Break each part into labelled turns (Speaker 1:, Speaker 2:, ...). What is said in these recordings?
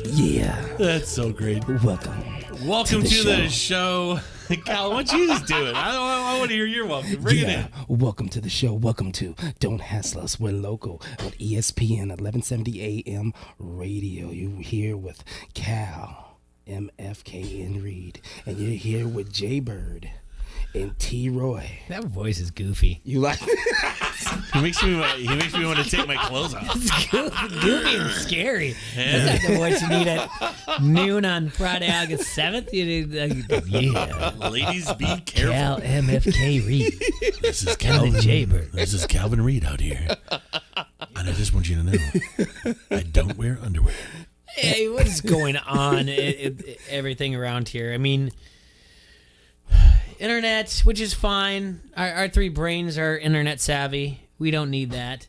Speaker 1: Yeah.
Speaker 2: That's so great.
Speaker 1: Welcome
Speaker 2: to the show. Cal, why don't you just do it? I want to hear your welcome. Bring it in.
Speaker 1: Welcome to the show. Welcome to Don't Hassle Us. We're local on ESPN 1170 AM radio. You're here with Cal, MFKN Reed, and you're here with Jay Bird and T. Roy.
Speaker 3: That voice is goofy.
Speaker 1: You like
Speaker 2: He makes me want to take my clothes off.
Speaker 3: It's goofy and scary. That's not the voice you need at noon on Friday, August 7th. Yeah.
Speaker 2: Ladies, be careful.
Speaker 3: Cal MFK Reed.
Speaker 2: This is
Speaker 3: And
Speaker 2: Calvin.
Speaker 3: the Jaybird.
Speaker 2: This is Calvin Reed out here. And I just want you to know, I don't wear underwear.
Speaker 3: Hey, what is going on? Everything around here. I mean, internet, which is fine. Our three brains are internet savvy. We don't need that.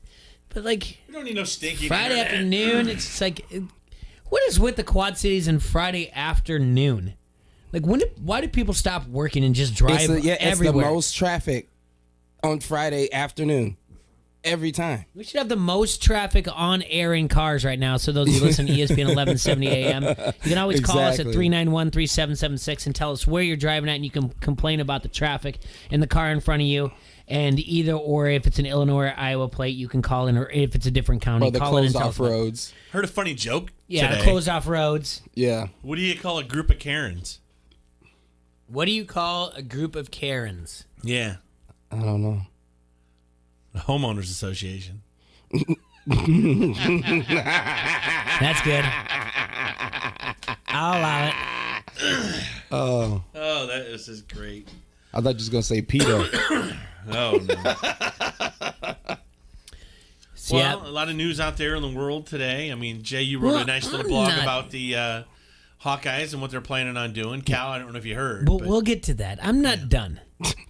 Speaker 3: But like,
Speaker 2: We don't need no stinky
Speaker 3: Friday
Speaker 2: internet.
Speaker 3: afternoon, it's just like, what is with the Quad Cities and Friday afternoon? Like, why do people stop working and just drive
Speaker 1: it's
Speaker 3: everywhere?
Speaker 1: the most traffic on Friday afternoon. Every time.
Speaker 3: We should have the most traffic on air in cars right now. So those of you listening to ESPN 1170 AM, you can always call us at
Speaker 1: Exactly.
Speaker 3: 391-3776 and tell us where you're driving at, and you can complain about the traffic in the car in front of you. And either or, if it's an Illinois or Iowa plate, you can call in, or if it's a different county,
Speaker 1: Or the
Speaker 3: call in and
Speaker 1: closed
Speaker 3: tell
Speaker 1: off
Speaker 3: us.
Speaker 1: roads.
Speaker 2: Heard a funny joke
Speaker 3: Yeah,
Speaker 2: today.
Speaker 3: the closed off roads.
Speaker 1: Yeah.
Speaker 2: What do you call a group of Karens?
Speaker 3: What do you call a group of Karens?
Speaker 2: Yeah,
Speaker 1: I don't know.
Speaker 2: the homeowners association.
Speaker 3: That's good. I'll allow it.
Speaker 1: Oh.
Speaker 2: Oh, this is great.
Speaker 1: I thought you was going to say Peter.
Speaker 2: Oh, no.
Speaker 3: So,
Speaker 2: Well,
Speaker 3: yeah.
Speaker 2: a lot of news out there in the world today. I mean, Jay, you wrote a nice little blog about the Hawkeyes and what they're planning on doing. Cal, I don't know if you heard.
Speaker 3: But
Speaker 2: but-
Speaker 3: we'll get to that. I'm not done.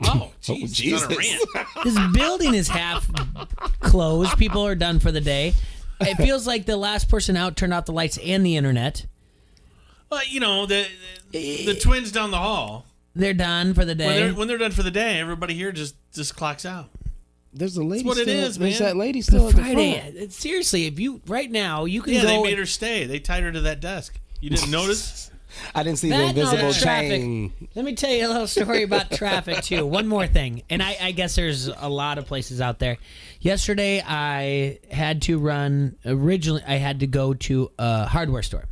Speaker 2: Oh, geez,
Speaker 1: Jesus.
Speaker 2: on a rant.
Speaker 3: This building is half closed. People are done for the day. It feels like the last person out turned off the lights and the internet.
Speaker 2: Well, you know, the twins down the hall,
Speaker 3: They're done for the day.
Speaker 2: when they're done for the day, everybody here just clocks out.
Speaker 1: There's a lady
Speaker 2: That's what it
Speaker 1: still,
Speaker 2: is,
Speaker 1: there's
Speaker 2: man.
Speaker 1: that lady still at the front.
Speaker 3: Friday. Seriously, if you right now you can
Speaker 2: Yeah,
Speaker 3: go.
Speaker 2: they made her stay. They tied her to that desk. You didn't notice?
Speaker 1: I didn't see
Speaker 3: That
Speaker 1: the
Speaker 3: and all
Speaker 1: invisible
Speaker 3: the traffic.
Speaker 1: chain.
Speaker 3: Let me tell you a little story about traffic too. One more thing, and I guess there's a lot of places out there. Yesterday, I had to run. Originally, I had to go to a hardware store,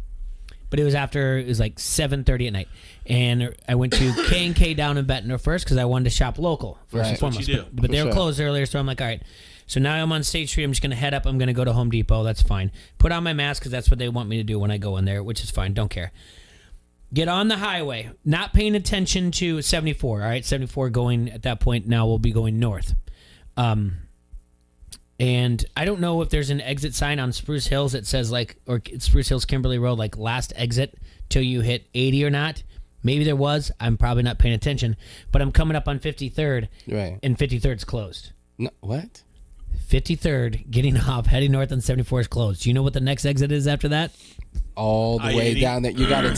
Speaker 3: but it was like 7:30 at night, and I went to K&K down in Bettendorf first because I wanted to shop local first and
Speaker 1: Right.
Speaker 3: foremost.
Speaker 2: What you do.
Speaker 3: But they
Speaker 1: For
Speaker 3: were
Speaker 1: sure.
Speaker 3: closed earlier, so I'm like, all right. So now I'm on State Street. I'm just going to head up. I'm going to go to Home Depot. That's fine. Put on my mask because that's what they want me to do when I go in there, which is fine. Don't care. Get on the highway, not paying attention to 74. All right, 74 going at that point now will be going north. And I don't know if there's an exit sign on Spruce Hills that says or Spruce Hills Kimberly Road, like last exit till you hit 80 or not. Maybe there was. I'm probably not paying attention. But I'm coming up on 53rd,
Speaker 1: Right.
Speaker 3: and 53rd's closed.
Speaker 1: No, what?
Speaker 3: 53rd, getting off, heading north on 74 is closed. Do you know what the next exit is after that?
Speaker 1: All the way
Speaker 2: I-80.
Speaker 1: down there. You gotta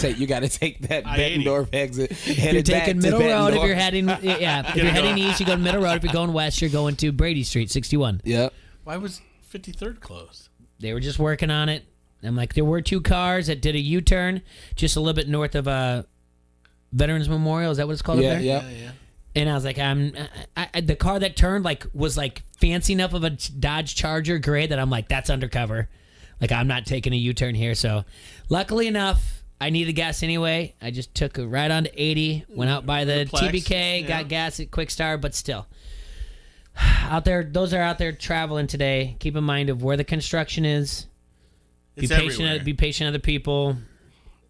Speaker 1: take that
Speaker 2: I-80.
Speaker 1: Bettendorf exit.
Speaker 3: You're
Speaker 1: Headed back
Speaker 3: taking
Speaker 1: to
Speaker 3: Middle Road if
Speaker 1: Bettendorf.
Speaker 3: you're heading. Yeah, if you're heading east, you go to Middle Road. If you're going west, you're going to Brady Street, 61.
Speaker 1: Yep.
Speaker 2: Why was 53rd closed?
Speaker 3: They were just working on it. I'm like, there were two cars that did a U-turn just a little bit north of Veterans Memorial. Is that what it's called up
Speaker 1: Yeah,
Speaker 3: there?
Speaker 1: yeah.
Speaker 3: And I was like, the car that turned was fancy enough of a Dodge Charger gray that I'm like, that's undercover. Like, I'm not taking a U-turn here. So luckily enough, I needed gas anyway. I just took a ride on to 80, went out by the
Speaker 2: Plex,
Speaker 3: TBK,
Speaker 2: yeah.
Speaker 3: got gas at Quick Start, but still. Out there, those are out there traveling today. Keep in mind of where the construction is.
Speaker 2: It's
Speaker 3: Be patient.
Speaker 2: everywhere.
Speaker 3: Be patient, other people.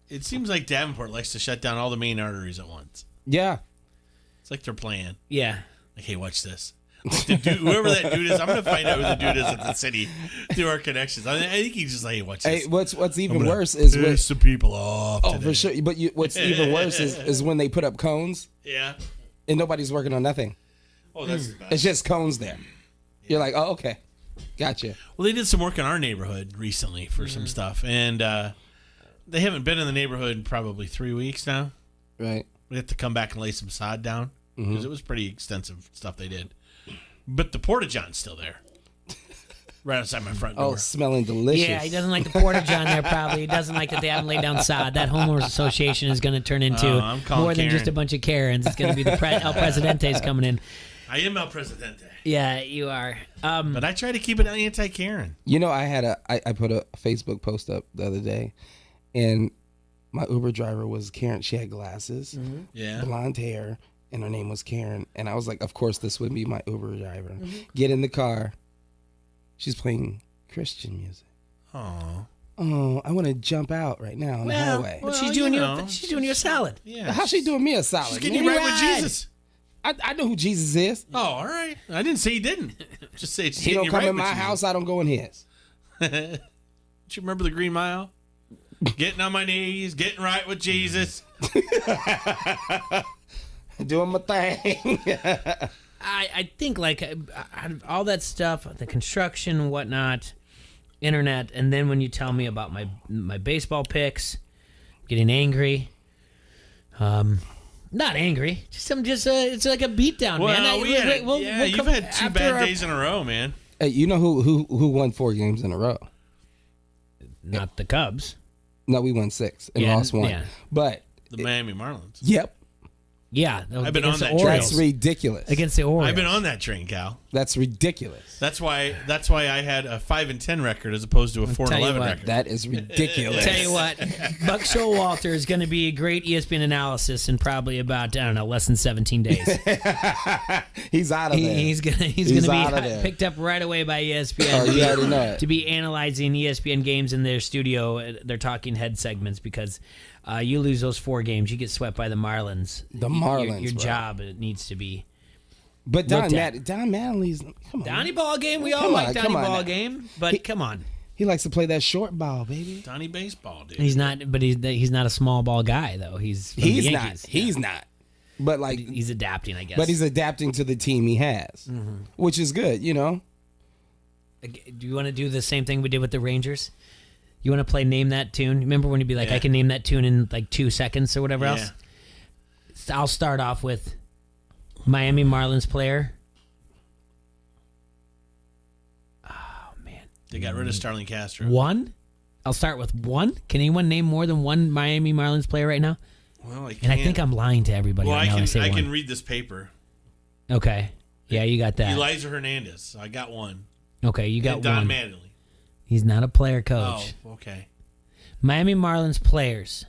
Speaker 2: It seems like Davenport likes to shut down all the main arteries at once.
Speaker 1: Yeah.
Speaker 2: It's like they're playing.
Speaker 3: Yeah.
Speaker 2: Like, hey, watch this. Like the dude, whoever that dude is, I'm going to find out who the dude is at the city through our connections. I think he's just like, hey, watch this.
Speaker 1: Hey, what's even
Speaker 2: I'm gonna
Speaker 1: worse is when,
Speaker 2: piss some people off
Speaker 1: oh,
Speaker 2: today.
Speaker 1: for sure. But what's even worse is when they put up cones
Speaker 2: Yeah.
Speaker 1: and nobody's working on nothing.
Speaker 2: Oh, that's the best.
Speaker 1: It's just cones there. You're like, oh, okay, gotcha.
Speaker 2: Well, they did some work in our neighborhood recently for some stuff, and they haven't been in the neighborhood in probably 3 weeks now.
Speaker 1: Right.
Speaker 2: We have to come back and lay some sod down because it was pretty extensive stuff they did. But the Porta-John's still there. Right outside my front door.
Speaker 1: Oh, smelling delicious.
Speaker 3: Yeah, he doesn't like the portage on there probably. He doesn't like that they haven't laid down sod. That homeowners association is going to turn into
Speaker 2: I'm calling
Speaker 3: more than
Speaker 2: Karen.
Speaker 3: just a bunch of Karens. It's going to be the El Presidente's coming in.
Speaker 2: I am El Presidente.
Speaker 3: Yeah, you are.
Speaker 2: But I try to keep it anti-Karen.
Speaker 1: You know, I put a Facebook post up the other day, and my Uber driver was Karen. She had glasses,
Speaker 2: Yeah.
Speaker 1: blonde hair, and her name was Karen. And I was like, of course, this would be my Uber driver. Get in the car. She's playing Christian music.
Speaker 2: Oh.
Speaker 1: Oh, I want to jump out right now on the highway.
Speaker 3: Well, she's
Speaker 2: you
Speaker 3: doing
Speaker 2: know.
Speaker 3: she's doing you a salad.
Speaker 2: Yeah.
Speaker 1: How's she doing me a solid?
Speaker 2: She's getting you right with Jesus.
Speaker 1: I know who Jesus is.
Speaker 2: Oh, all right. I didn't say he didn't. Just say she's
Speaker 1: He
Speaker 2: getting
Speaker 1: don't
Speaker 2: you
Speaker 1: come
Speaker 2: right
Speaker 1: in
Speaker 2: with
Speaker 1: my
Speaker 2: Jesus.
Speaker 1: house. I don't go in his.
Speaker 2: Do you remember the Green Mile? Getting on my knees, getting right with Jesus.
Speaker 1: Doing my thing.
Speaker 3: I think like out of all that stuff, the construction and whatnot, internet, and then when you tell me about my baseball picks, getting angry. Not angry. It's like a beatdown, man.
Speaker 2: You've had two bad days in a row, man.
Speaker 1: Hey, you know who won 4 games in a row?
Speaker 3: Not the Cubs.
Speaker 1: No, we won 6 and
Speaker 3: Yeah,
Speaker 1: lost 1.
Speaker 3: yeah.
Speaker 1: But
Speaker 2: The Miami Marlins.
Speaker 1: yep,
Speaker 3: Yeah,
Speaker 2: I've been on that train.
Speaker 1: that's ridiculous.
Speaker 3: against the Orioles.
Speaker 2: I've been on that train, Cal.
Speaker 1: That's ridiculous.
Speaker 2: That's why I had a 5-10 record as opposed to a 4-11
Speaker 3: what,
Speaker 2: record.
Speaker 1: That is ridiculous.
Speaker 3: Tell you what, Buck Showalter is going to be a great ESPN analysis in probably about less than 17 days.
Speaker 1: He's out of there.
Speaker 3: He's gonna
Speaker 1: out of
Speaker 3: be
Speaker 1: there.
Speaker 3: picked up right away by ESPN.
Speaker 1: Oh, you already know it.
Speaker 3: To be analyzing ESPN games in their studio, their talking head segments because you lose those 4 games, you get swept by the Marlins.
Speaker 1: The Marlins,
Speaker 3: Your
Speaker 1: bro.
Speaker 3: job it needs to be.
Speaker 1: But
Speaker 3: looked at.
Speaker 1: Don Mattingly's come on.
Speaker 3: Donnie Ball game, we all
Speaker 1: Come
Speaker 3: like
Speaker 1: on,
Speaker 3: Donnie
Speaker 1: come on
Speaker 3: Ball
Speaker 1: now.
Speaker 3: game, but come on.
Speaker 1: He likes to play that short ball, baby.
Speaker 2: Donnie Baseball, dude.
Speaker 3: He's not, but he's not a small ball guy though. He's from the
Speaker 1: He's not.
Speaker 3: Yankees.
Speaker 1: He's not. But like,
Speaker 3: He's adapting, I guess.
Speaker 1: but he's adapting to the team he has, which is good. You know.
Speaker 3: Do you want to do the same thing we did with the Rangers? You want to play Name That Tune? Remember when you'd be like,
Speaker 2: Yeah.
Speaker 3: I can name that tune in like 2 seconds or whatever
Speaker 2: Yeah.
Speaker 3: else? So I'll start off with Miami Marlins player. Oh, man.
Speaker 2: They got rid of Starling Castro.
Speaker 3: 1? I'll start with 1. Can anyone name more than 1 Miami Marlins player right now?
Speaker 2: Well, I can't.
Speaker 3: And I think I'm lying to everybody
Speaker 2: Well,
Speaker 3: right now when I say
Speaker 2: I
Speaker 3: 1.
Speaker 2: can read this paper.
Speaker 3: Okay. Yeah, you got that.
Speaker 2: Eliza Hernandez. I got 1.
Speaker 3: Okay, you got
Speaker 2: And Don
Speaker 3: 1.
Speaker 2: Mattingly.
Speaker 3: He's not a player coach.
Speaker 2: Oh, okay.
Speaker 3: Miami Marlins players.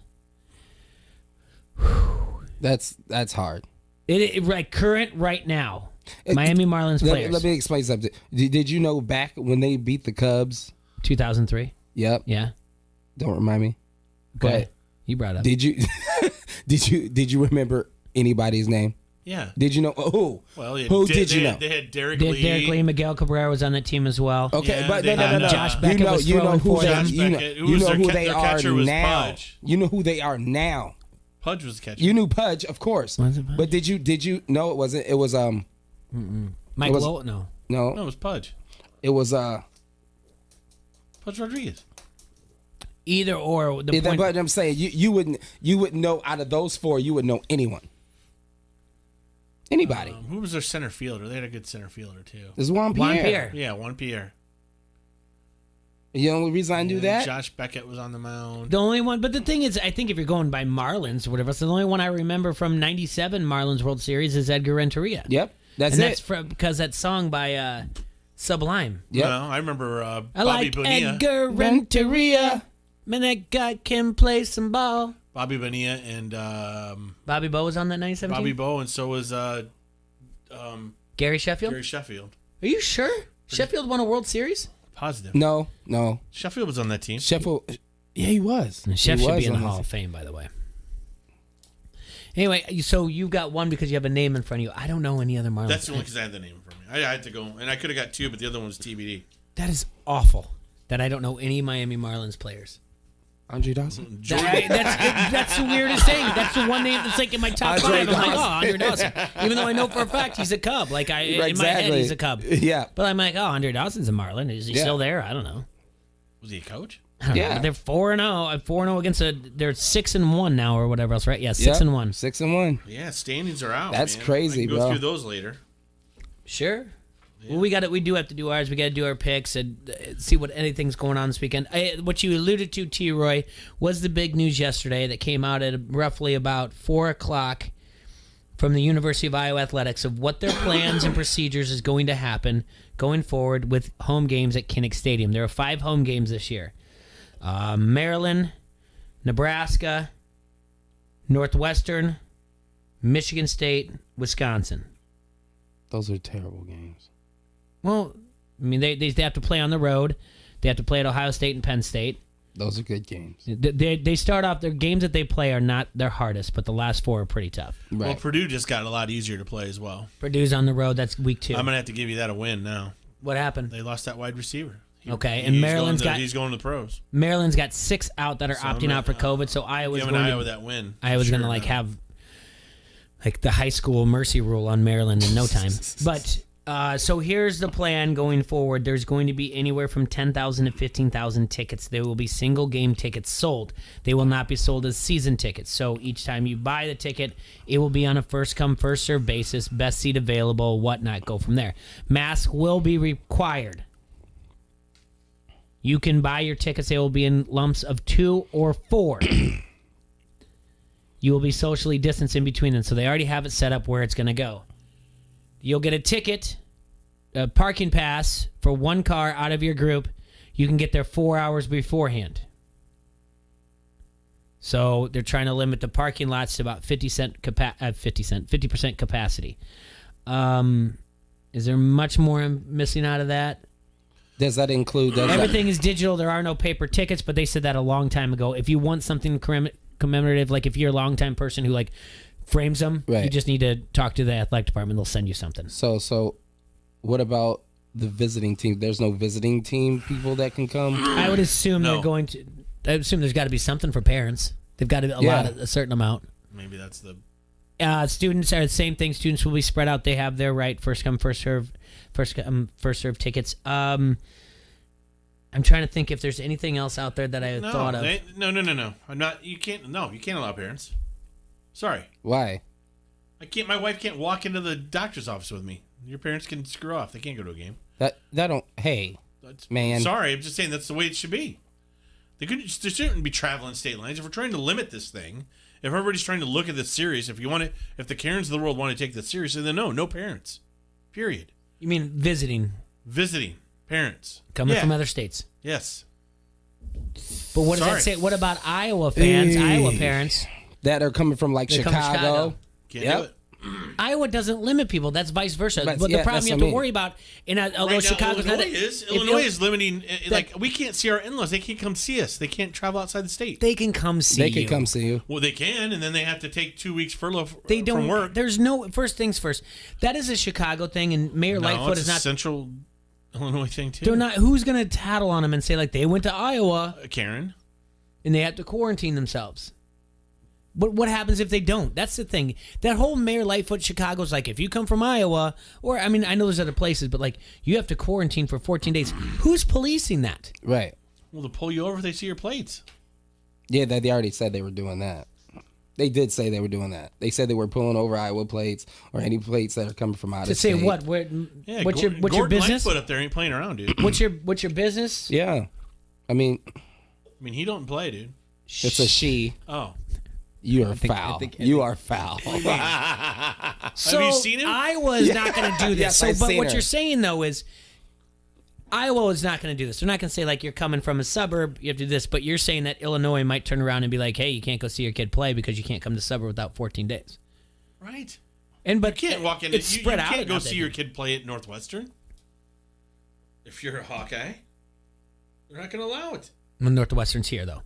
Speaker 1: That's hard.
Speaker 3: It right current right now. Miami Marlins players.
Speaker 1: Let me explain something. Did you know back when they beat the Cubs?
Speaker 3: 2003.
Speaker 1: Yep.
Speaker 3: Yeah.
Speaker 1: Don't remind me.
Speaker 3: Okay.
Speaker 1: But
Speaker 3: You brought up.
Speaker 1: did you did you remember anybody's name?
Speaker 2: Yeah.
Speaker 1: Did you know who?
Speaker 2: Well, yeah,
Speaker 1: Who did you know?
Speaker 2: They had Derek
Speaker 3: Derek
Speaker 2: Lee.
Speaker 3: Lee, Miguel Cabrera was on that team as well.
Speaker 1: Okay,
Speaker 2: Yeah,
Speaker 1: but
Speaker 2: they
Speaker 1: no.
Speaker 2: had,
Speaker 3: Josh Beckett was
Speaker 1: you know
Speaker 3: throwing
Speaker 1: who
Speaker 3: for
Speaker 1: they
Speaker 3: them.
Speaker 2: Josh
Speaker 1: you know,
Speaker 2: Beckett. Who
Speaker 1: you
Speaker 2: was
Speaker 1: know
Speaker 2: their
Speaker 1: who
Speaker 2: ca-
Speaker 1: they
Speaker 2: their
Speaker 1: are
Speaker 2: catcher was
Speaker 1: now.
Speaker 2: Pudge.
Speaker 1: You know who they are now.
Speaker 2: Pudge was catching.
Speaker 1: You knew Pudge, of course.
Speaker 3: Was it Pudge?
Speaker 1: But did you know it wasn't? It was
Speaker 3: Mike
Speaker 1: it was-
Speaker 3: Lowe? No.
Speaker 2: No, it
Speaker 1: no,
Speaker 2: was Pudge.
Speaker 1: it was
Speaker 2: Pudge Rodriguez.
Speaker 3: Either or. The point,
Speaker 1: But I'm saying you wouldn't know out of those 4 you would know anyone. Anybody.
Speaker 2: Who was their center fielder? They had a good center fielder too.
Speaker 1: There's Juan
Speaker 3: Juan
Speaker 1: Pierre.
Speaker 3: Pierre.
Speaker 2: Yeah, Juan Pierre.
Speaker 1: The only reason I knew that.
Speaker 2: Josh Beckett was on the mound.
Speaker 3: The only one, but the thing is, I think if you're going by Marlins or whatever, so the only one I remember from '97 Marlins World Series is Edgar Renteria.
Speaker 1: Yep, that's
Speaker 3: and
Speaker 1: it.
Speaker 3: that's because that song by Sublime.
Speaker 1: Yep.
Speaker 2: No, I remember
Speaker 3: I
Speaker 2: Bobby
Speaker 3: like
Speaker 2: Bonilla.
Speaker 3: Edgar Renteria. Man, that guy can play some ball.
Speaker 2: Bobby Bonilla and
Speaker 3: Bobby Bowe was on that '97
Speaker 2: Bobby
Speaker 3: team?
Speaker 2: Bowe, and so was
Speaker 3: Gary Sheffield?
Speaker 2: Gary Sheffield.
Speaker 3: Are you sure? Sheffield won a World Series?
Speaker 2: Positive.
Speaker 1: No.
Speaker 2: Sheffield was on that team.
Speaker 1: Sheffield. Yeah, he was.
Speaker 3: Chef
Speaker 1: He
Speaker 3: should
Speaker 1: was
Speaker 3: be in the
Speaker 1: on
Speaker 3: Hall
Speaker 1: this-
Speaker 3: of Fame, by the way. Anyway, so you've got 1 because you have a name in front of you. I don't know any other Marlins.
Speaker 2: That's the only because I had the name for me. I had to go, and I could have got 2, but the other one was TBD.
Speaker 3: That is awful that I don't know any Miami Marlins players.
Speaker 1: Andre Dawson.
Speaker 3: That's the weirdest thing. That's the one name that's like in my top
Speaker 1: Andre
Speaker 3: 5. I'm like,
Speaker 1: Dawson.
Speaker 3: Andre Dawson. Even though I know for a fact he's a Cub. Like in my head,
Speaker 1: Exactly.
Speaker 3: he's a Cub.
Speaker 1: Yeah.
Speaker 3: But I'm like, Andre Dawson's a Marlin. Is he
Speaker 1: Yeah.
Speaker 3: still there? I don't know.
Speaker 2: Was he a coach?
Speaker 3: I don't
Speaker 1: Yeah.
Speaker 3: know. They're 4-0. 4-0 against they're 6-1 now or whatever else, right? Yeah,
Speaker 1: Yep.
Speaker 3: 6-1.
Speaker 1: 6-1.
Speaker 2: Yeah, standings are out.
Speaker 1: That's
Speaker 2: man.
Speaker 1: crazy,
Speaker 2: I can go
Speaker 1: bro.
Speaker 2: through those later.
Speaker 3: Sure. Well, we do have to do ours. We got to do our picks and see what anything's going on this weekend. What you alluded to, T. Roy, was the big news yesterday that came out at roughly about 4:00 from the University of Iowa Athletics of what their plans and procedures is going to happen going forward with home games at Kinnick Stadium. There are 5 home games this year: Maryland, Nebraska, Northwestern, Michigan State, Wisconsin.
Speaker 1: Those are terrible games.
Speaker 3: Well, I mean, they have to play on the road. They have to play at Ohio State and Penn State.
Speaker 1: Those are good games.
Speaker 3: They start off, their games that they play are not their hardest, but the last 4 are pretty tough.
Speaker 1: Right.
Speaker 2: Well, Purdue just got a lot easier to play as well.
Speaker 3: Purdue's on the road. That's week 2.
Speaker 2: I'm going to have to give you that a win now.
Speaker 3: What happened?
Speaker 2: They lost that wide receiver.
Speaker 3: And
Speaker 2: He's going to the pros.
Speaker 3: Maryland's got 6 out that are opting out for COVID, so Iowa's going
Speaker 2: Iowa that win.
Speaker 3: Iowa's going to have the high school mercy rule on Maryland in no time. But so here's the plan going forward. There's going to be anywhere from 10,000 to 15,000 tickets. There will be single game tickets sold. They will not be sold as season tickets. So each time you buy the ticket, it will be on a first come, first served basis, best seat available, whatnot. Go from there. Masks will be required. You can buy your tickets. They will be in lumps of 2 or 4. You will be socially distanced in between them. So they already have it set up where it's going to go. You'll get a ticket, a parking pass for one car out of your group. You can get there 4 hours beforehand. So they're trying to limit the parking lots to about 50% capacity. Is there much more I'm missing out of that?
Speaker 1: Does that include
Speaker 3: everything is digital? There are no paper tickets, but they said that a long time ago. If you want something commemorative, like if you're a longtime person who frames them,
Speaker 1: right,
Speaker 3: you just need to talk to the athletic department. They'll send you something.
Speaker 1: So what about the visiting team? There's no visiting team people that can come?
Speaker 3: I would assume they're going to. I assume there's got to be something for parents. They've got to allot a certain amount.
Speaker 2: Maybe that's the.
Speaker 3: Students are the same thing. Students will be spread out. They have their right first come first serve tickets. I'm trying to think if there's anything else out there that I thought of.
Speaker 2: No. I'm not. You can't. No, you can't allow parents. Sorry.
Speaker 1: Why?
Speaker 2: I can't. My wife can't walk into the doctor's office with me. Your parents can screw off. They can't go to a game.
Speaker 1: That don't. Hey, man.
Speaker 2: Sorry, I'm just saying that's the way it should be. There shouldn't be traveling state lines. If we're trying to limit this thing, if everybody's trying to look at this serious, if the Karens of the world want to take this seriously, then no parents. Period.
Speaker 3: You mean visiting?
Speaker 2: Visiting parents
Speaker 3: coming from other states.
Speaker 2: Yes.
Speaker 3: But what does that say? What about Iowa fans? Iowa parents
Speaker 1: that are coming from Chicago.
Speaker 2: Can't do it.
Speaker 3: Iowa doesn't limit people. That's vice versa. But the problem you have to worry about, although Chicago's
Speaker 2: Illinois is limiting. We can't see our in-laws. They can't come see us. They can't travel outside the state.
Speaker 3: They can come see you.
Speaker 1: They can come see you.
Speaker 2: Well, they can, and then they have to take 2 weeks furlough
Speaker 3: from
Speaker 2: work.
Speaker 3: There's no first things first. That is a Chicago thing, and Mayor Lightfoot is not
Speaker 2: Central Illinois thing too.
Speaker 3: They're not. Who's going to tattle on them and say they went to Iowa,
Speaker 2: Karen,
Speaker 3: and they have to quarantine themselves? But what happens if they don't? That's the thing. That whole Mayor Lightfoot Chicago's if you come from Iowa, or I know there's other places, but you have to quarantine for 14 days. Who's policing that?
Speaker 1: Right.
Speaker 2: Well, to pull you over if they see your plates.
Speaker 1: Yeah, they already said they were doing that. They did say they were doing that. They said they were pulling over Iowa plates or any plates that are coming from out of state.
Speaker 3: To say what? What's your business?
Speaker 2: Lightfoot up there ain't playing around, dude.
Speaker 3: What's your business?
Speaker 1: Yeah. I mean,
Speaker 2: he don't play, dude.
Speaker 1: It's a she.
Speaker 2: Oh.
Speaker 1: You are foul. You are foul.
Speaker 3: So
Speaker 2: have you seen him?
Speaker 3: Iowa's not going to do this.
Speaker 1: Yes,
Speaker 3: but what you're saying though is Iowa is not going to do this. They're not going to say you're coming from a suburb, you have to do this. But you're saying that Illinois might turn around and be hey, you can't go see your kid play because you can't come to the suburb without 14 days.
Speaker 2: Right.
Speaker 3: But
Speaker 2: you can't walk in.
Speaker 3: It's spread out.
Speaker 2: You can't go see your kid play at Northwestern. If you're a Hawkeye, they're not going to allow it.
Speaker 3: When Northwestern's here though.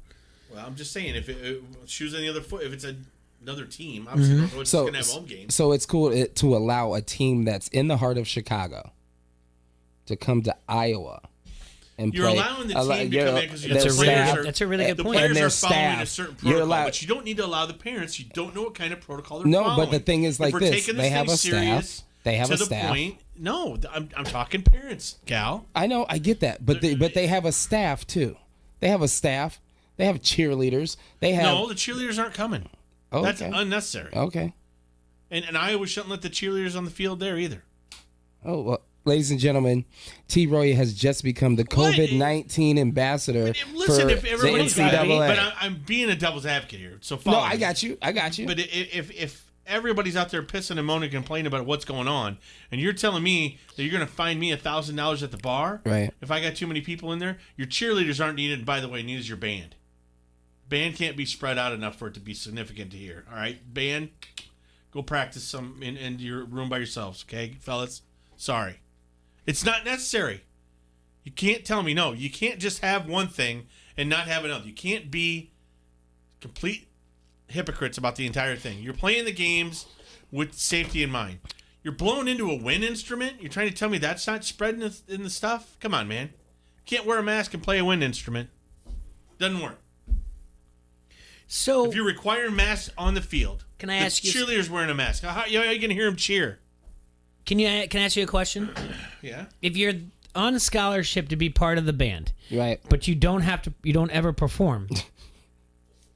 Speaker 2: Well, I'm just saying, if it shoes on the other foot, if it's another team, obviously Northwestern's going to have home games.
Speaker 1: So it's cool to allow a team that's in the heart of Chicago to come to Iowa and
Speaker 2: You're
Speaker 1: play.
Speaker 2: allowing the team to come in because that's
Speaker 3: a really good point.
Speaker 2: The players are
Speaker 1: staff,
Speaker 2: following a certain protocol, but you don't need to allow the parents. You don't know what kind of protocol they're following.
Speaker 1: No, but the thing is they have a staff. They have a staff.
Speaker 2: No, I'm talking parents, Cal.
Speaker 1: I know, I get that, but they have a staff too. They have a staff. They have cheerleaders.
Speaker 2: No, the cheerleaders aren't coming.
Speaker 1: Oh,
Speaker 2: that's unnecessary.
Speaker 1: Okay.
Speaker 2: And Iowa shouldn't let the cheerleaders on the field there either.
Speaker 1: Oh, well, ladies and gentlemen, T. Roy has just become the COVID-19 ambassador
Speaker 2: Listen,
Speaker 1: for
Speaker 2: if everybody's
Speaker 1: the NCAA.
Speaker 2: but I'm being a devil's advocate here. So follow
Speaker 1: No, I
Speaker 2: me.
Speaker 1: got you.
Speaker 2: But if everybody's out there pissing and moaning and complaining about what's going on, and you're telling me that you're going to fine me $1,000 at the bar,
Speaker 1: right?
Speaker 2: If I got too many people in there, your cheerleaders aren't needed. And by the way, neither is your band. Band can't be spread out enough for it to be significant to hear. All right, band, go practice some in your room by yourselves, okay, fellas? Sorry. It's not necessary. You can't tell me no. You can't just have one thing and not have another. You can't be complete hypocrites about the entire thing. You're playing the games with safety in mind. You're blowing into a wind instrument? You're trying to tell me that's not spreading in the stuff? Come on, man. You can't wear a mask and play a wind instrument. Doesn't work.
Speaker 3: So
Speaker 2: if you require masks on the field,
Speaker 3: can I ask you?
Speaker 2: Cheerleaders wearing a mask. How are you going to hear them cheer?
Speaker 3: Can I ask you a question?
Speaker 2: Yeah.
Speaker 3: If you're on a scholarship to be part of the band,
Speaker 1: right?
Speaker 3: But you don't ever perform.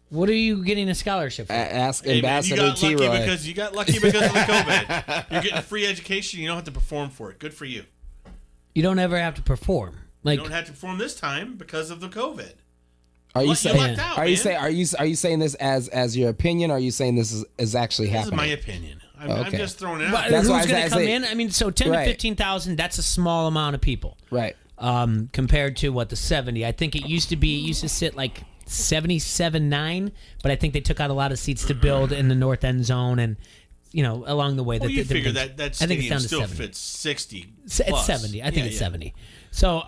Speaker 3: What are you getting a scholarship for?
Speaker 1: Ask Ambassador T. Roy.
Speaker 2: You got lucky because of the COVID. You're getting free education. You don't have to perform for it. Good for you.
Speaker 3: You don't ever have to perform.
Speaker 2: You don't have to perform this time because of the COVID.
Speaker 1: Are you saying?
Speaker 2: Out,
Speaker 1: are you saying this as your opinion? Or are you saying this is actually happening?
Speaker 2: This is my opinion. I'm just throwing it out.
Speaker 3: But who's going to come in? I mean, so 10 to 15,000. That's a small amount of people,
Speaker 1: right?
Speaker 3: Compared to the 70. I think it used to sit like 77-9, but I think they took out a lot of seats to build in the north end zone and. Along the way.
Speaker 2: Well, you figure that stadium still fits 60 plus.
Speaker 3: It's 70. I think it's 70. So,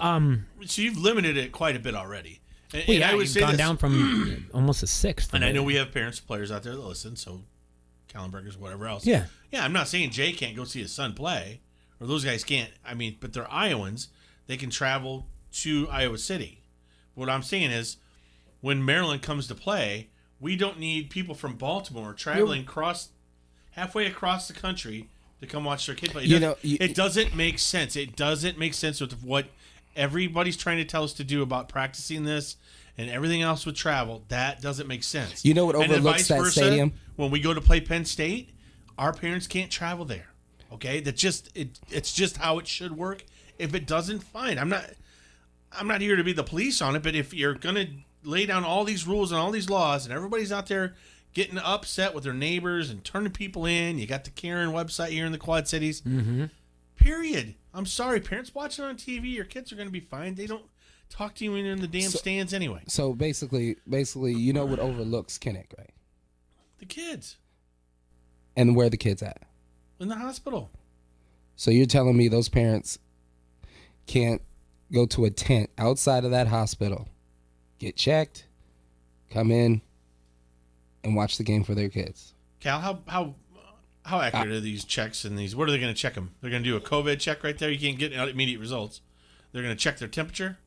Speaker 2: so you've limited it quite a bit already.
Speaker 3: And I would say gone down from almost a sixth.
Speaker 2: And I know we have parents, players out there that listen, so Kallenbergers, whatever else.
Speaker 3: Yeah.
Speaker 2: Yeah, I'm not saying Jay can't go see his son play, or those guys can't. I mean, but they're Iowans. They can travel to Iowa City. What I'm saying is, when Maryland comes to play, we don't need people from Baltimore traveling halfway across the country to come watch their kid play. It doesn't make sense. It doesn't make sense with what everybody's trying to tell us to do about practicing this and everything else with travel. That doesn't make sense.
Speaker 1: You know what overlooks that stadium?
Speaker 2: When we go to play Penn State, our parents can't travel there. Okay, it's just how it should work. If it doesn't, fine. I'm not here to be the police on it, but if you're gonna lay down all these rules and all these laws, and everybody's out there getting upset with their neighbors and turning people in, you got the Karen website here in the Quad Cities.
Speaker 3: Mm-hmm.
Speaker 2: Period. I'm sorry, parents watching on TV, your kids are going to be fine. They don't talk to you when you're in the damn stands anyway.
Speaker 1: So basically, you know what overlooks Kinnick, right?
Speaker 2: The kids.
Speaker 1: And where the kids at?
Speaker 2: In the hospital.
Speaker 1: So you're telling me those parents can't go to a tent outside of that hospital, get checked, come in, and watch the game for their kids?
Speaker 2: Cal, how accurate are these checks and these? What are they going to check them? They're going to do a COVID check right there. You can't get immediate results. They're going to check their temperature.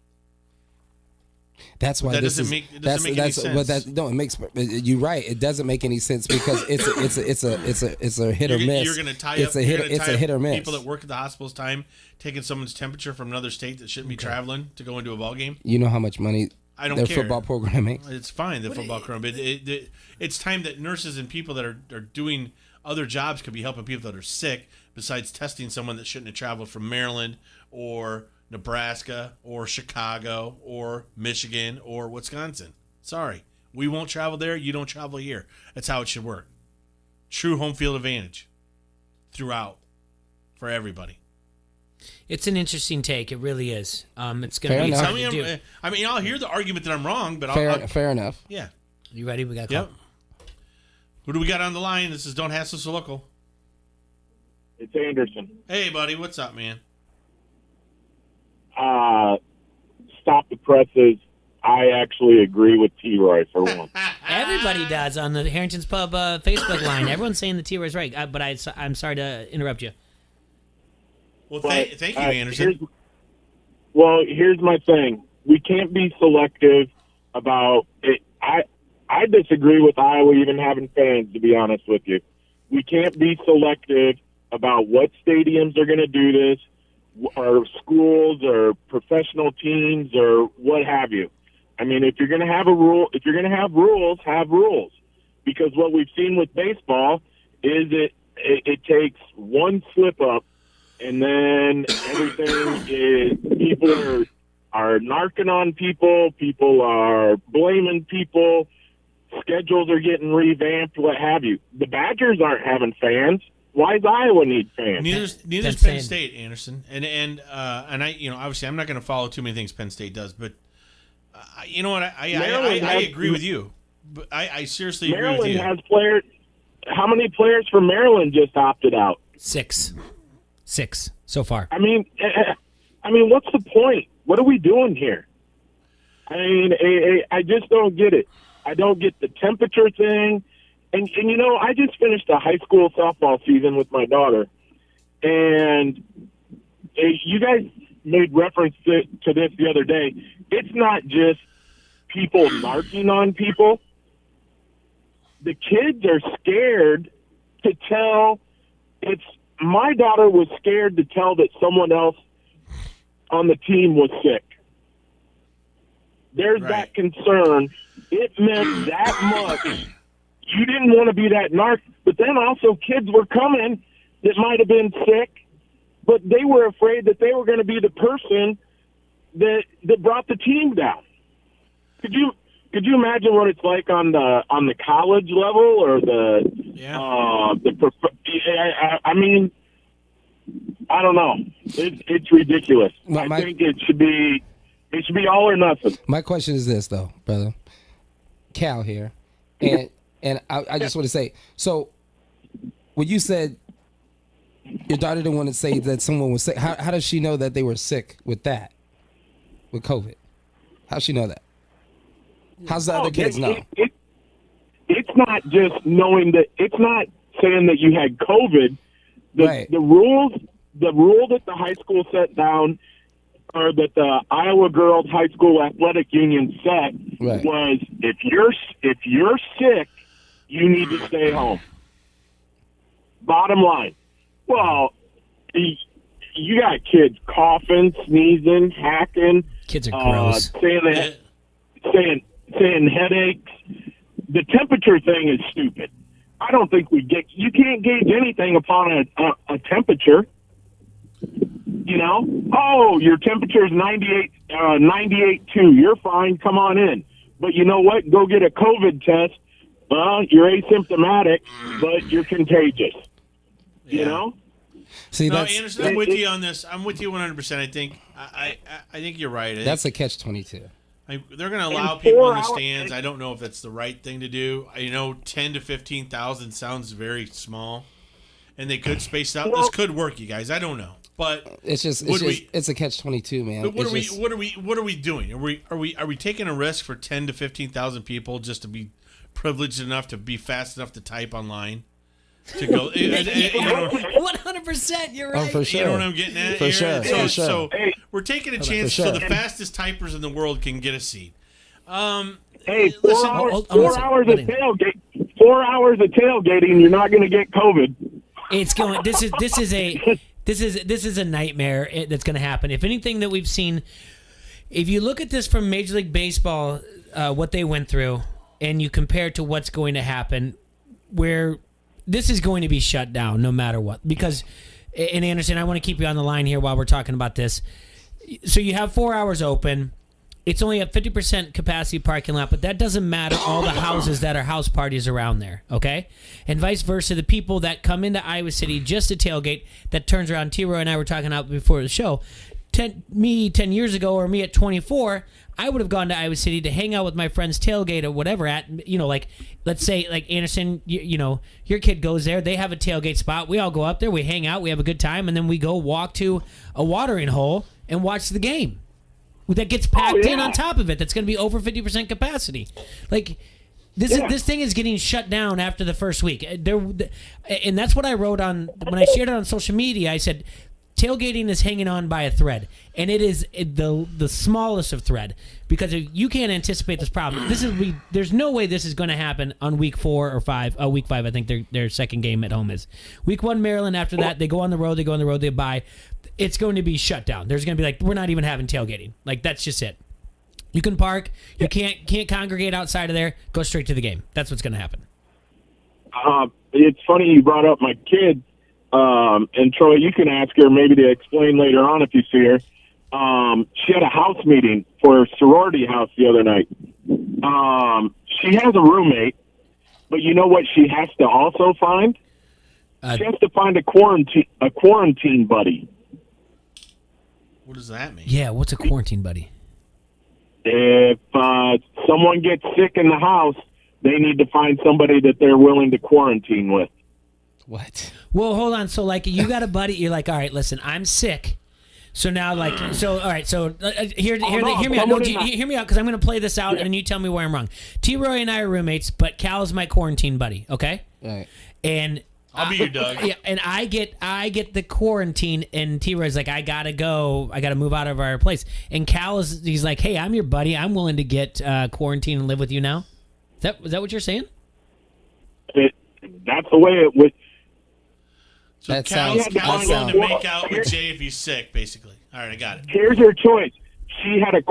Speaker 1: That's why
Speaker 2: that doesn't make any sense.
Speaker 1: But it makes. You're right. It doesn't make any sense because it's a hit or miss.
Speaker 2: You're going to tie
Speaker 1: it's
Speaker 2: up.
Speaker 1: It's a hit or miss.
Speaker 2: People that work at the hospital's time taking someone's temperature from another state that shouldn't be traveling to go into a ball game.
Speaker 1: You know how much money their
Speaker 2: care.
Speaker 1: Football program makes?
Speaker 2: It's fine. The football program. It's time that nurses and people that are doing other jobs could be helping people that are sick. Besides testing someone that shouldn't have traveled from Maryland or Nebraska or Chicago or Michigan or Wisconsin. Sorry. We won't travel there. You don't travel here. That's how it should work. True home field advantage throughout for everybody.
Speaker 3: It's an interesting take. It really is. It's going to be hard to do.
Speaker 2: I mean, I'll hear the argument that I'm wrong, but
Speaker 1: fair enough.
Speaker 2: Yeah.
Speaker 3: You ready? We got a call.
Speaker 2: Yep. Who do we got on the line? This is Don't Hassle So Local.
Speaker 4: It's Anderson.
Speaker 2: Hey, buddy. What's up, man?
Speaker 4: Stop the presses. I actually agree with T-Roy for one.
Speaker 3: Everybody does on the Harrington's Pub Facebook line. Everyone's saying the T-Roy's right, but I'm sorry to interrupt you.
Speaker 2: Well, thank you, Anderson.
Speaker 4: Here's my thing. We can't be selective about it. I disagree with Iowa even having fans, to be honest with you. We can't be selective about what stadiums are going to do this, or schools or professional teams or what have you. I mean, if you're going to have rules, have rules. Because what we've seen with baseball is it takes one slip up and then everything is people are narking on people. People are blaming people. Schedules are getting revamped, what have you. The Badgers aren't having fans. Why does Iowa need fans?
Speaker 2: Neither's Penn State, Anderson. And I, obviously I'm not going to follow too many things Penn State does, but you know what? I agree with you. But I seriously agree with you.
Speaker 4: Maryland has players. How many players from Maryland just opted out?
Speaker 3: 6 so far.
Speaker 4: I mean, what's the point? What are we doing here? I mean, I just don't get it. I don't get the temperature thing. And I just finished a high school softball season with my daughter. And you guys made reference to this the other day. It's not just people narking on people. The kids are scared to tell. My daughter was scared to tell that someone else on the team was sick. There's that concern. It meant that much. You didn't want to be that narc, but then also kids were coming that might have been sick, but they were afraid that they were going to be the person that brought the team down. Could you imagine what it's like on the college level or I mean, I don't know. It's ridiculous. I think it should be all or nothing.
Speaker 1: My question is this, though, brother. Cal here, and I just want to say, so when you said your daughter didn't want to say that someone was sick, how does she know that they were sick with COVID? How's she know that? How's the other kids know?
Speaker 4: It's not just knowing that. It's not saying that you had COVID. The rule that the high school set down, or that the Iowa Girls High School Athletic Union set, was if you're sick, you need to stay home. Bottom line. Well, you got kids coughing, sneezing, hacking.
Speaker 3: Kids are gross.
Speaker 4: Saying headaches. The temperature thing is stupid. I don't think you can't gauge anything upon a temperature. Oh, your temperature is 98.2. You're fine. Come on in. But you know what? Go get a COVID test. You're asymptomatic, but you're contagious.
Speaker 2: Yeah.
Speaker 1: See,
Speaker 2: Anderson, I'm with you on this. I'm with you 100%. I think you're right.
Speaker 1: That's a catch-22.
Speaker 2: They're going to allow people in the stands. I don't know if that's the right thing to do. 10 to 15,000 sounds very small, and they could space out. This could work, you guys. I don't know, but
Speaker 1: it's a catch-22, man.
Speaker 2: But what are we doing? Are we taking a risk for 10 to 15,000 people just to be privileged enough to be fast enough to type online? To go,
Speaker 3: 100%. You're right.
Speaker 1: Oh, for sure.
Speaker 2: You know what I'm getting at?
Speaker 1: For sure.
Speaker 2: So we're taking a chance so the fastest typers in the world can get a seat.
Speaker 4: Hey, 4 hours of tailgating, you're not going to get COVID.
Speaker 3: It's going. This is a nightmare that's going to happen. If anything that we've seen, if you look at this from Major League Baseball, what they went through, and you compare it to what's going to happen, where this is going to be shut down no matter what. Because, and Anderson, I want to keep you on the line here while we're talking about this. So you have 4 hours open. It's only a 50% capacity parking lot, but that doesn't matter all the houses that are house parties around there, okay? And vice versa, the people that come into Iowa City just to tailgate, that turns around. T-Roy and I were talking about before the show. 10 years ago, or me at 24, I would have gone to Iowa City to hang out with my friends, tailgate or whatever let's say, like Anderson, your kid goes there, they have a tailgate spot, we all go up there, we hang out, we have a good time, and then we go walk to a watering hole and watch the game. That gets packed in on top of it. That's going to be over 50% capacity. Like, this thing is getting shut down after the first week. And that's what I wrote when I shared it on social media. I said, tailgating is hanging on by a thread, and it is the smallest of thread, because you can't anticipate this problem. There's no way this is going to happen on week 4 or 5. Week 5, I think their second game at home is. Week 1, Maryland. After that, they go on the road. They bye. It's going to be shut down. There's going to be we're not even having tailgating. That's just it. You can park. You can't congregate outside of there. Go straight to the game. That's what's going to happen.
Speaker 4: It's funny you brought up my kid. and Troy, you can ask her maybe to explain later on if you see her. She had a house meeting for her sorority house the other night. She has a roommate, but you know what she has to also find? She has to find a quarantine buddy.
Speaker 2: What does that mean?
Speaker 3: Yeah, what's a quarantine buddy?
Speaker 4: If someone gets sick in the house, they need to find somebody that they're willing to quarantine with.
Speaker 1: What?
Speaker 3: Well, hold on. So, like, you got a buddy. You're like, all right, listen, I'm sick. So now, like, so all right. So hear me out. No, hear me out, because I'm going to play this out, and you tell me where I'm wrong. T-Roy and I are roommates, but Cal is my quarantine buddy. Okay.
Speaker 1: Right.
Speaker 3: And
Speaker 2: I'll be your Doug.
Speaker 3: Yeah, and I get the quarantine, and T-Roy's like, I gotta go. I gotta move out of our place. And Cal he's like, hey, I'm your buddy. I'm willing to get quarantine and live with you now. Is that what you're saying?
Speaker 4: That's the way it would.
Speaker 2: So
Speaker 1: That
Speaker 2: Cal's
Speaker 1: sounds
Speaker 2: willing to make out with Jay if he's sick, basically. All right, I got it.
Speaker 4: Here's her choice. She had to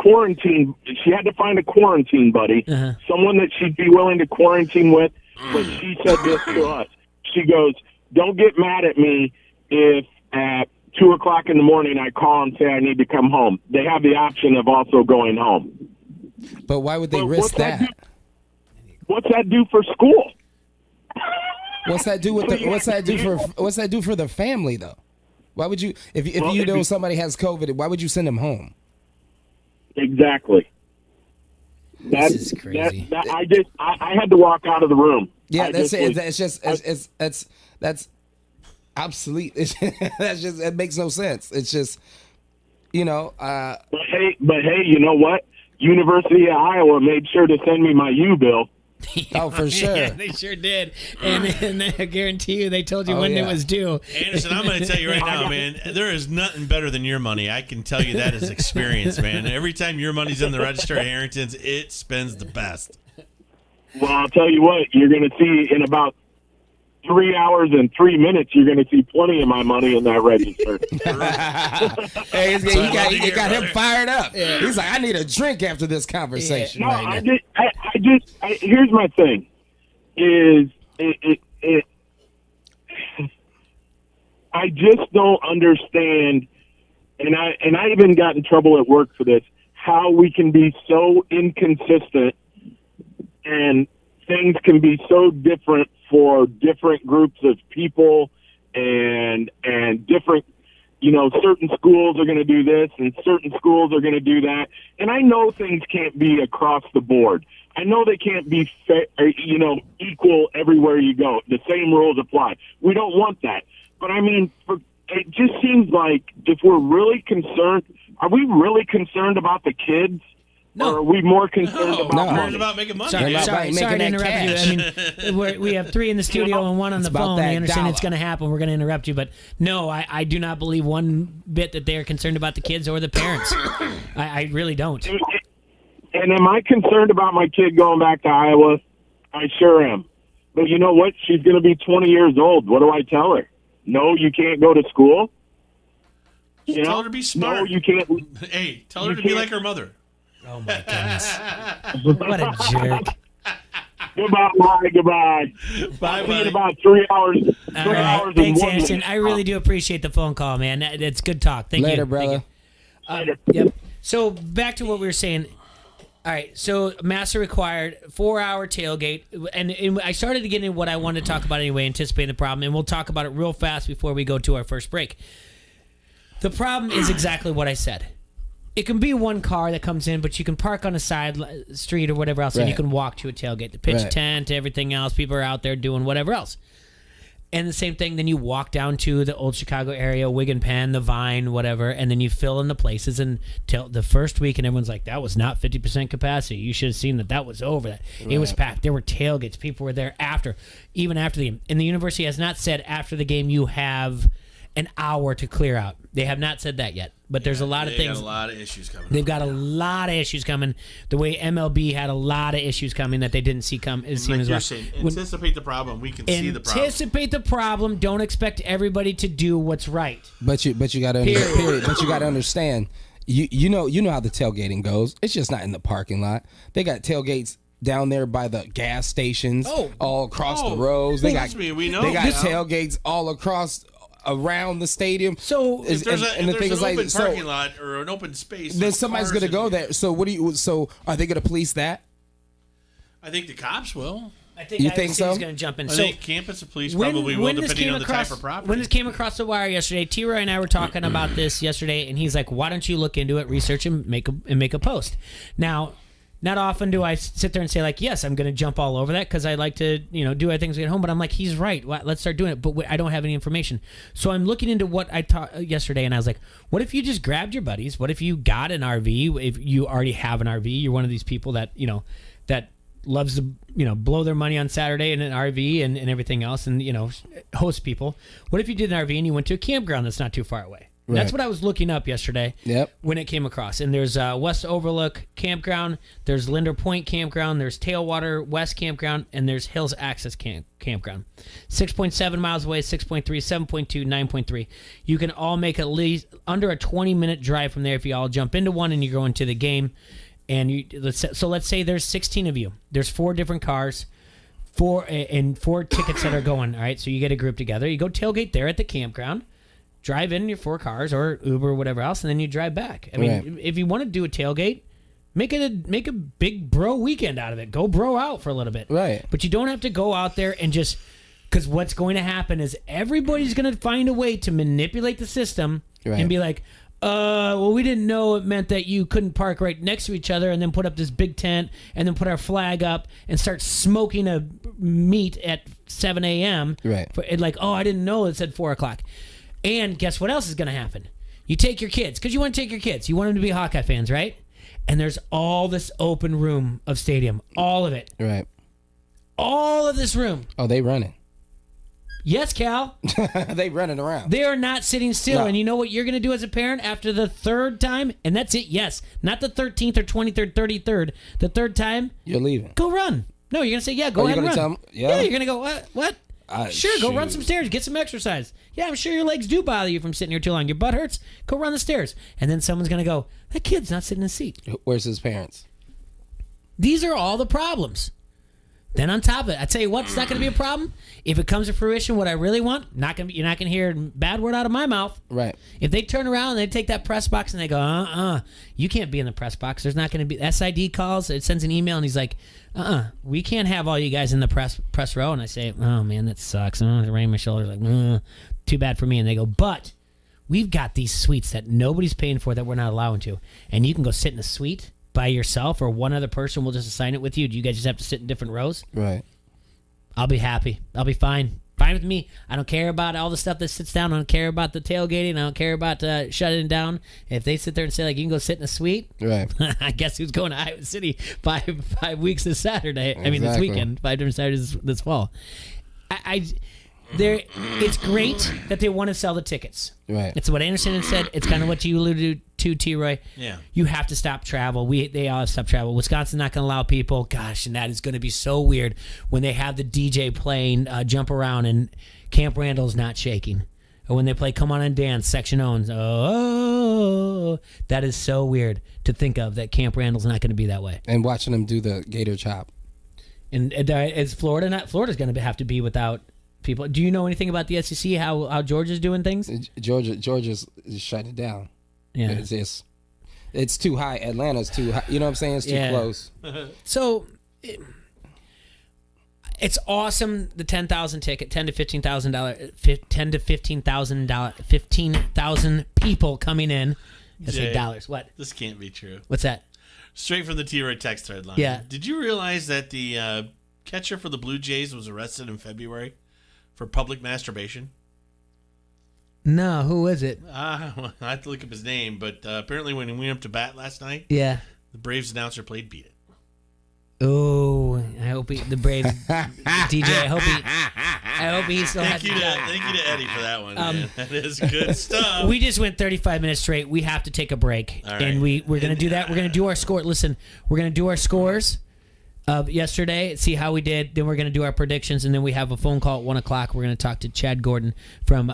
Speaker 4: find a quarantine buddy, someone that she'd be willing to quarantine with. But she said this to us. She goes, "Don't get mad at me if at 2:00 in the morning I call and say I need to come home." They have the option of also going home.
Speaker 1: But why would they
Speaker 4: But
Speaker 1: risk that?
Speaker 4: What's that do for school?
Speaker 1: What's that do with what's that do for the family though? Why would you if you know somebody has COVID, why would you send them home?
Speaker 4: Exactly.
Speaker 3: This is crazy.
Speaker 4: I had to walk out of the room.
Speaker 1: Yeah, that's obsolete. It makes no sense. It's just,
Speaker 4: But hey, you know what? University of Iowa made sure to send me my U-bill.
Speaker 1: Oh, for sure.
Speaker 3: Yeah, they sure did. And I guarantee you they told you when it was due.
Speaker 2: Anderson, I'm going to tell you right now, man, there is nothing better than your money. I can tell you that as experience, man. Every time your money's in the register at Harrington's, it spends the best.
Speaker 4: Well, I'll tell you what, you're going to see in about 3 hours and 3 minutes, you're going to see plenty of my money in that register.
Speaker 1: Hey, you got him fired up. Yeah. He's like, I need a drink after this conversation.
Speaker 4: No,
Speaker 1: right now.
Speaker 4: Here's my thing. I just don't understand, and I even got in trouble at work for this, how we can be so inconsistent and things can be so different for different groups of people and different, certain schools are going to do this and certain schools are going to do that. And I know things can't be across the board. I know they can't be, equal everywhere you go. The same rules apply. We don't want that. But I mean, it just seems like if we're really concerned, are we really concerned about the kids?
Speaker 3: No.
Speaker 4: Or are we more concerned
Speaker 2: about making money?
Speaker 3: Sorry to interrupt you. I mean, we have three in the studio and one on the phone. I understand it's going to happen. We're going to interrupt you. But no, I do not believe one bit that they are concerned about the kids or the parents. I really don't.
Speaker 4: And am I concerned about my kid going back to Iowa? I sure am. But you know what? She's going to be 20 years old. What do I tell her? No, you can't go to school?
Speaker 2: Tell her to be smart.
Speaker 4: No, you can't.
Speaker 2: Hey, tell her to be like her mother.
Speaker 3: Oh, my goodness. What a jerk.
Speaker 4: Goodbye.
Speaker 2: Bye,
Speaker 4: in about 3 hours.
Speaker 3: All right. Thanks, Anderson. I really do appreciate the phone call, man. It's good talk. Thank you.
Speaker 1: Later, brother.
Speaker 3: Yep. So back to what we were saying. All right, so master required 4-hour tailgate, and I started to get into what I wanted to talk about anyway, anticipating the problem, and we'll talk about it real fast before we go to our first break. The problem is exactly what I said. It can be one car that comes in, but you can park on a side street or whatever else, and you can walk to a tailgate. The pitch tent, everything else, people are out there doing whatever else. And the same thing, then you walk down to the old Chicago area, Wigan Penn, the Vine, whatever, and then you fill in the places until the first week, and everyone's like, that was not 50% capacity. You should have seen that was over that. It was packed. There were tailgates. People were there even after the game. And the university has not said after the game you have an hour to clear out. They have not said that yet. But there's a lot of things.
Speaker 2: They've got a lot of issues coming.
Speaker 3: They've got a lot of issues coming. The way MLB had a lot of issues coming that they didn't see come.
Speaker 2: Like you're saying, anticipate the problem. We can see the problem.
Speaker 3: Anticipate the problem. Don't expect everybody to do what's right.
Speaker 1: But you got to But you got to understand. You know how the tailgating goes. It's just not in the parking lot. They got tailgates down there by the gas stations, all across the roads. They got
Speaker 2: we know.
Speaker 1: They got tailgates all across around the stadium.
Speaker 3: So
Speaker 2: If there's an
Speaker 1: thing is
Speaker 2: open
Speaker 1: like,
Speaker 2: parking lot or an open space,
Speaker 1: then
Speaker 2: there's
Speaker 1: somebody's
Speaker 2: cars
Speaker 1: gonna go
Speaker 2: in-
Speaker 1: there. So what do you? So are they gonna police that?
Speaker 2: I think the cops will.
Speaker 3: I think
Speaker 1: You
Speaker 3: Iowa
Speaker 1: think
Speaker 3: City's
Speaker 1: so?
Speaker 3: going to jump in.
Speaker 2: I
Speaker 3: so
Speaker 2: think campus and police probably will, depending on the type of property.
Speaker 3: when this came across the wire yesterday, T-Roy and I were talking about this yesterday, and he's like, "Why don't you look into it, research, and make a post?" Now, not often do I sit there and say like, "Yes, I'm going to jump all over that," because I like to do other things at home. But I'm like, he's right. Let's start doing it. But I don't have any information, so I'm looking into what I taught yesterday, and I was like, "What if you just grabbed your buddies? What if you got an RV? If you already have an RV, you're one of these people that that loves to blow their money on Saturday in an RV and everything else, and host people. What if you did an RV and you went to a campground that's not too far away?"
Speaker 1: Right.
Speaker 3: That's what I was looking up yesterday.
Speaker 1: Yep.
Speaker 3: When it came across, and there's West Overlook Campground, there's Linder Point Campground, there's Tailwater West Campground, and there's Hills Access Campground. 6.7 miles away, 6.3, 7.2, 9.3. You can all make at least under a 20-minute drive from there if you all jump into one and you go into the game. And let's say there's 16 of you. There's 4 different cars, 4 tickets that are going. All right, so you get a group together. You go tailgate there at the campground, drive in your 4 cars or Uber or whatever else, and then you drive back. I mean,
Speaker 1: Right.
Speaker 3: if you want to do a tailgate, make a big bro weekend out of it. Go bro out for a little bit.
Speaker 1: Right.
Speaker 3: But you don't have to go out there and just, because what's going to happen is everybody's going to find a way to manipulate the system
Speaker 1: Right.
Speaker 3: and be like, well, we didn't know it meant that you couldn't park right next to each other, and then put up this big tent and then put our flag up and start smoking a meat at 7 a.m.
Speaker 1: Right.
Speaker 3: I didn't know it said 4 o'clock. And guess what else is going to happen? You take your kids, because you want to take your kids. You want them to be Hawkeye fans, right? And there's all this open room of stadium. All of it.
Speaker 1: Right.
Speaker 3: All of this room.
Speaker 1: Oh, they running.
Speaker 3: Yes, Cal.
Speaker 1: They running around.
Speaker 3: They are not sitting still.
Speaker 1: No.
Speaker 3: And you know what you're going to do as a parent after the 3rd time? And that's it. Yes. Not the 13th or 23rd, 33rd. The 3rd time,
Speaker 1: You're leaving.
Speaker 3: go run. No, you're going to say, yeah, go
Speaker 1: Oh,
Speaker 3: ahead
Speaker 1: you're
Speaker 3: and
Speaker 1: gonna
Speaker 3: run.
Speaker 1: tell 'em? Yeah.
Speaker 3: You're going to go, what? Sure, go run
Speaker 1: shoot.
Speaker 3: some stairs. Get some exercise. Yeah, I'm sure your legs do bother you from sitting here too long. Your butt hurts. Go run the stairs. And then someone's going to go, that kid's not sitting in a seat.
Speaker 1: Where's his parents?
Speaker 3: These are all the problems. Then on top of it, I tell you what, it's not going to be a problem. If it comes to fruition, what I really want, you're not going to hear a bad word out of my mouth.
Speaker 1: Right.
Speaker 3: If they turn around and they take that press box and they go, you can't be in the press box. There's not going to be SID calls. It sends an email and he's like, we can't have all you guys in the press row. And I say, oh man, that sucks. And I raise my shoulders like, too bad for me. And they go, but we've got these suites that nobody's paying for that we're not allowing to, and you can go sit in a suite by yourself, or one other person will just assign it with you. Do you guys just have to sit in different rows?
Speaker 1: Right.
Speaker 3: I'll be happy. I'll be fine. Fine with me. I don't care about all the stuff that sits down. I don't care about the tailgating. I don't care about shutting down. If they sit there and say, like, you can go sit in a suite,
Speaker 1: Right.
Speaker 3: I guess who's going to Iowa City 5 weeks this Saturday? I mean, this
Speaker 1: Exactly.
Speaker 3: weekend, 5 different Saturdays this fall. It's great that they want to sell the tickets.
Speaker 1: Right.
Speaker 3: It's what Anderson had said. It's kind of what you alluded to, T-Roy.
Speaker 2: Yeah.
Speaker 3: You have to stop travel. They all have to stop travel. Wisconsin's not going to allow people. Gosh, and that is going to be so weird when they have the DJ playing Jump Around and Camp Randall's not shaking. Or when they play Come On and Dance, Section Owns. Oh, that is so weird to think of, that Camp Randall's not going to be that way.
Speaker 1: And watching them do the gator chop.
Speaker 3: And is Florida not? Florida's going to have to be without people. Do you know anything about the SEC? How Georgia's doing things?
Speaker 1: Georgia's shut it down.
Speaker 3: Yeah.
Speaker 1: It's too high. Atlanta's too high. You know what I'm saying? It's too
Speaker 3: Yeah.
Speaker 1: close.
Speaker 3: So it's awesome. The 10,000 ticket, $10,000 to $15,000 people coming in. I say
Speaker 2: Jay.
Speaker 3: dollars. What?
Speaker 2: This can't be true.
Speaker 3: What's that?
Speaker 2: Straight from the T-Roy text thread line.
Speaker 3: Yeah.
Speaker 2: Did you realize that the catcher for the Blue Jays was arrested in February for public masturbation?
Speaker 3: No, who is it?
Speaker 2: I have to look up his name, but apparently when he went up to bat last night,
Speaker 3: Yeah.
Speaker 2: the Braves announcer played "Beat It."
Speaker 3: Oh, I hope the Braves DJ. I hope he still has
Speaker 2: Thank you to Eddie for that one. Man. That is good stuff.
Speaker 3: We just went 35 minutes straight. We have to take a break,
Speaker 2: All right.
Speaker 3: and we're gonna do that. We're gonna do our score. Listen, we're gonna do our scores. of yesterday, see how we did. Then we're going to do our predictions, and then we have a phone call at 1 o'clock. We're going to talk to Chad Gordon from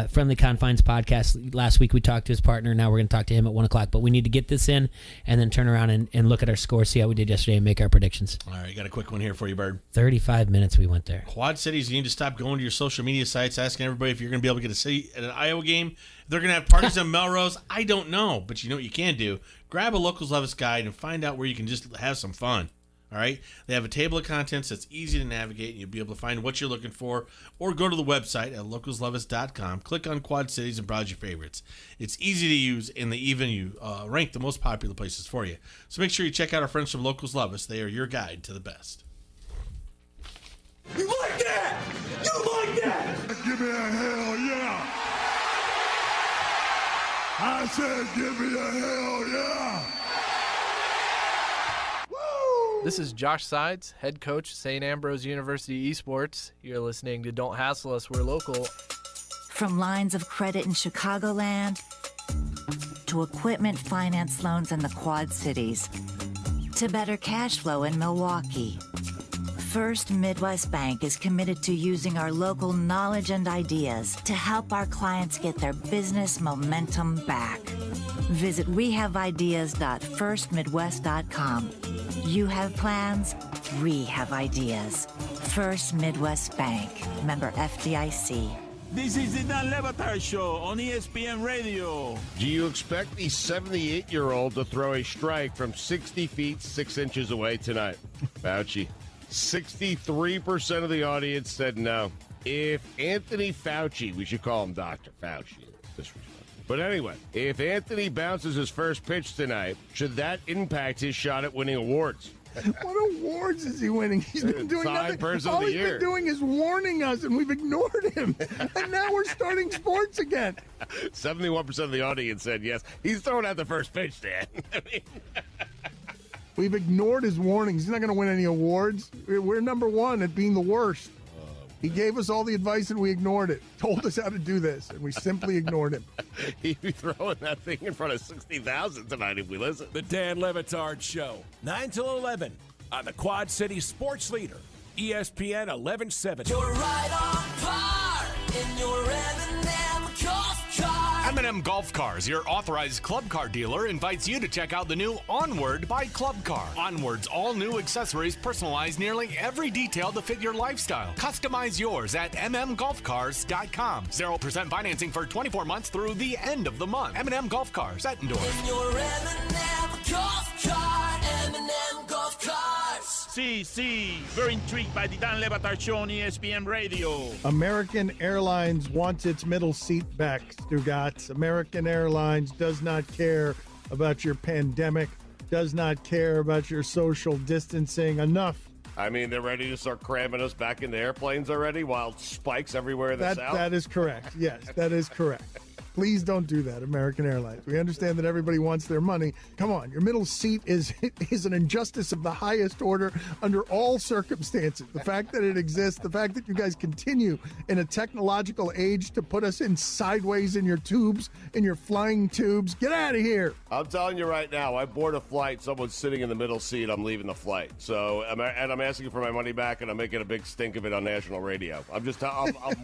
Speaker 3: Friendly Confines podcast. Last week we talked to his partner. Now we're going to talk to him at 1 o'clock. But we need to get this in and then turn around and look at our score, see how we did yesterday, and make our predictions.
Speaker 2: All right, got a quick one here for you, Bird.
Speaker 3: 35 minutes we went there.
Speaker 2: Quad Cities, you need to stop going to your social media sites asking everybody if you're going to be able to get a seat at an Iowa game. If they're going to have parties in Melrose, I don't know. But you know what you can do? Grab a Locals Levis guide and find out where you can just have some fun. All right? They have a table of contents that's easy to navigate, and you'll be able to find what you're looking for, or go to the website at localslevis.com, click on Quad Cities, and browse your favorites. It's easy to use, and they even rank the most popular places for you. So make sure you check out our friends from Locals Levis. They are your guide to the best.
Speaker 5: You like that? You like that?
Speaker 6: Give me a hell yeah. I said give me a hell yeah.
Speaker 7: This is Josh Sides, head coach, St. Ambrose University Esports. You're listening to Don't Hassle Us, We're Local.
Speaker 8: From lines of credit in Chicagoland to equipment finance loans in the Quad Cities to better cash flow in Milwaukee, First Midwest Bank is committed to using our local knowledge and ideas to help our clients get their business momentum back. Visit wehaveideas.firstmidwest.com. You have plans, we have ideas. First Midwest Bank, member FDIC.
Speaker 5: This is the Dan Levitar Show on ESPN Radio.
Speaker 9: Do you expect the 78-year-old to throw a strike from 60 feet, 6 inches away tonight? Fauci. 63% of the audience said no. If Anthony Fauci, we should call him Dr. Fauci. But anyway, if Anthony bounces his first pitch tonight, should that impact his shot at winning awards?
Speaker 6: What awards is he winning? He's been doing nothing. All he's been doing is warning us, and we've ignored him. And now we're starting sports again.
Speaker 9: 71% of the audience said yes. He's throwing out the first pitch, Dan.
Speaker 6: We've ignored his warnings. He's not going to win any awards. We're number one at being the worst. He gave us all the advice and we ignored it. Told us how to do this, and we simply ignored him.
Speaker 9: He'd be throwing that thing in front of 60,000 tonight if we listen.
Speaker 5: The Dan Levitard Show, 9 till 11 on the Quad City Sports Leader, ESPN 1170.
Speaker 10: You're right on par in your M&M Golf Car.
Speaker 11: M&M Golf Cars, your authorized club car dealer, invites you to check out the new Onward by Club Car. Onward's all-new accessories personalize nearly every detail to fit your lifestyle. Customize yours at mmgolfcars.com. 0% financing for 24 months through the end of the month. M&M Golf Cars, Bettendorf.
Speaker 10: In your M&M Golf Car, M&M Golf Cars.
Speaker 5: See, very intrigued by the Dan Levitard Show on ESPN Radio.
Speaker 6: American Airlines wants its middle seat back, Stugatz. American Airlines does not care about your pandemic, does not care about your social distancing. Enough.
Speaker 9: I mean, they're ready to start cramming us back into airplanes already, wild spikes everywhere in the South.
Speaker 6: That is correct. Yes, that is correct. Please don't do that, American Airlines. We understand that everybody wants their money. Come on, your middle seat is an injustice of the highest order under all circumstances. The fact that it exists, the fact that you guys continue in a technological age to put us in sideways in your tubes, in your flying tubes. Get out of here.
Speaker 9: I'm telling you right now, I board a flight, someone's sitting in the middle seat, I'm leaving the flight. So, I'm asking for my money back, and I'm making a big stink of it on national radio. I'm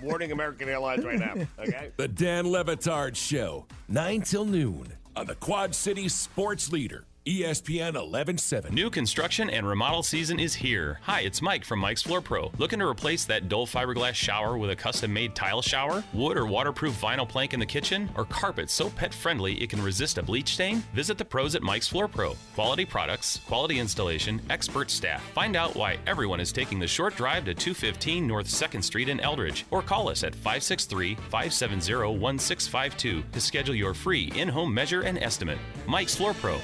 Speaker 9: warning American Airlines right now, okay?
Speaker 5: The Dan Levitard Show, 9 till noon on the Quad City Sports Leader, ESPN 1170.
Speaker 12: New construction and remodel season is here. Hi, it's Mike from Mike's Floor Pro. Looking to replace that dull fiberglass shower with a custom-made tile shower? Wood or waterproof vinyl plank in the kitchen? Or carpet so pet-friendly it can resist a bleach stain? Visit the pros at Mike's Floor Pro. Quality products, quality installation, expert staff. Find out why everyone is taking the short drive to 215 North 2nd Street in Eldridge. Or call us at 563-570-1652 to schedule your free in-home measure and estimate. Mike's Floor Pro.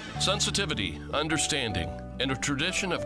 Speaker 13: Sensitivity, understanding, and a tradition of